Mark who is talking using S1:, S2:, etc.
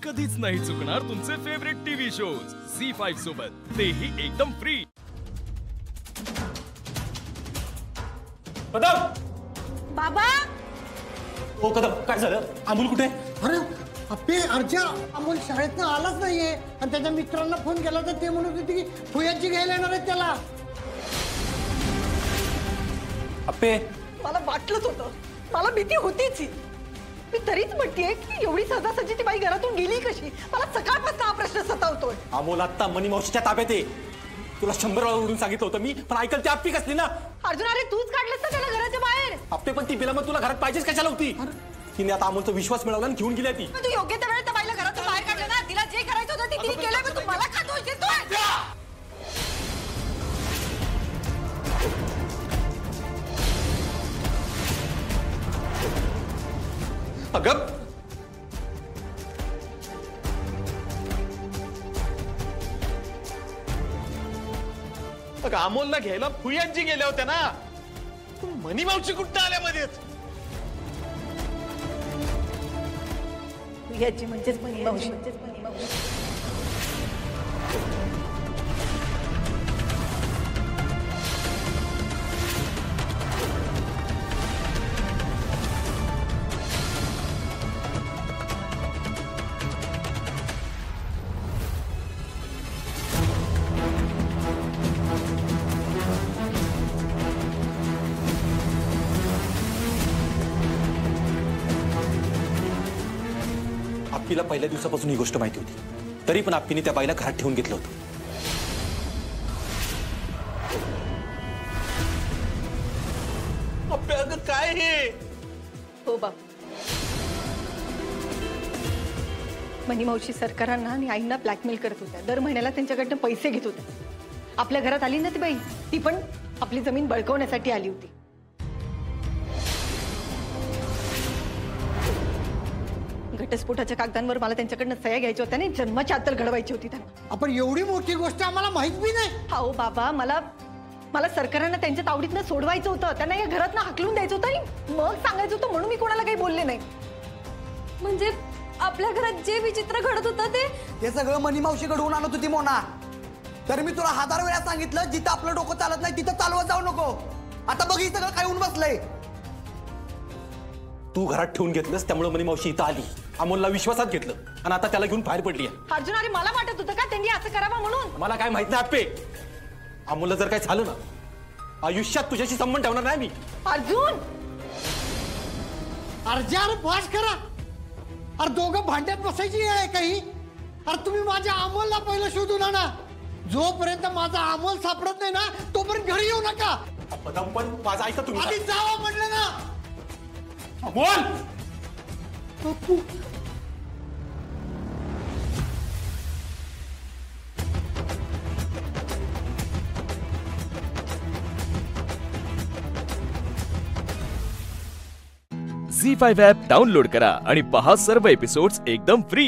S1: कधीच नाही चुकणार तुमचे फेवरेट टीव्ही शोज झी5 सोबत, तेही एकदम फ्री।
S2: कदम
S3: बाबा
S2: ओ कदम काय झालं? अमोल कुठे?
S4: अरे अप्पे अर्जा अमोल शाळेतनं आलाच नाहीये आणि त्याच्या मित्रांना फोन केला तर ते म्हणत होते की फुयाची घ्यायला येणार आहेत त्याला।
S2: अप्पे
S3: मला वाटलंच होतं, मला भीती होतीच ही। मी तरीच म्हणतेय की एवढी सहजासहजी ती बाई घरातून गेली कशी? मला सकाळपासून हा प्रश्न सतावतोय।
S2: अमोल आता मनी मावशीच्या ताब्यात आहे। तुला 100 वेळा उडून सांगितलं होतं मी, पण ऐकल ती अप्पी कसली ना।
S3: अर्जुन अरे तूच काढलंस ना त्याला घराच्या बाहेर।
S2: अप्पे पण ती बिला मग तुला घरात पाहिजेच कशाला होती? तिने आता अमोलचा विश्वास मिळवला आणि घेऊन गेली ती।
S3: तू योग्य त्या वेळेत त्या बाईला घरातून बाहेर काढलं ना, तिला जे करायचं होतं ते तिने केलं, पण तू मला का दोष देतोय?
S2: अगं
S5: अमोलला घ्यायला फुयांची गेल्या होत्या ना, मनी मावशी कुठं आल्या मध्येच?
S3: याची म्हणजेच मनी मावशी।
S2: अप्पीला पहिल्या दिवसापासून ही गोष्ट माहिती होती, तरी पण अप्पीने त्या बाईला घरात ठेवून घेतलं होतं।
S5: अप्पे अगं काय हे?
S3: हो बाप, मनी मावशी सरकारांना आणि आईंना ब्लॅकमेल करत होत्या, दर महिन्याला त्यांच्याकडनं पैसे घेत होत्या। आपल्या घरात आली ना ती बाई, ती पण आपली जमीन बळकवण्यासाठी आली होती। घटस्फोटाच्या कागदांवर मला त्यांच्याकडनं सह्या घ्यायच्या होत्या आणि जन्माची अत्तर घडवायची होती त्यांना।
S4: आपण एवढी मोठी गोष्ट आम्हाला माहित बी नाही।
S3: हो बाबा, मला सरकारांना त्यांच्या तावडीतनं सोडवायचं होतं, त्यांना या घरातनं हाकलून द्यायचं होतं आणि मग सांगायचं होतं, म्हणून मी कोणाला काही बोलले नाही।
S6: म्हणजे आपल्या घरात जे विचित्र घडत होतं ते
S7: सगळं मनी मावशीकडून आणत होती मोना। तर मी तुला 1000 वेळा सांगितलं, जिथं आपलं डोकं चालत नाही तिथं चालवत जाऊ नको। आता बघ ही सगळं काय होऊन बसलंय।
S2: तू घरात ठेवून घेतलंस त्यामुळे मनी मावशी इथं आली, अमोलला विश्वासात घेतलं आणि आता त्याला घेऊन बाहेर पडली आहे।
S3: अर्जुन अरे मला वाटत होतं का त्यांनी असं करावं म्हणून?
S2: मला काय माहित नाही अप्पे, अमोलला जर काय झालं ना, आयुष्यात तुझ्याशी संबंध ठेवणार नाही मी।
S3: अर्जुन
S4: अर्जा अरे बस करा। अरे दोघं भांड्यात बसायची वेळ आहे काही? अरे तुम्ही माझ्या अमोलला पहिलं शोधून आणा। जोपर्यंत माझा अमोल सापडत नाही ना तोपर्यंत घरी येऊ नका।
S2: पण माझं ऐका तुम्ही।
S4: आधी जावं म्हटलं ना।
S2: अमोल
S1: झी5 ॲप डाउनलोड करा आणि पहा सर्व एपिसोड्स एकदम फ्री।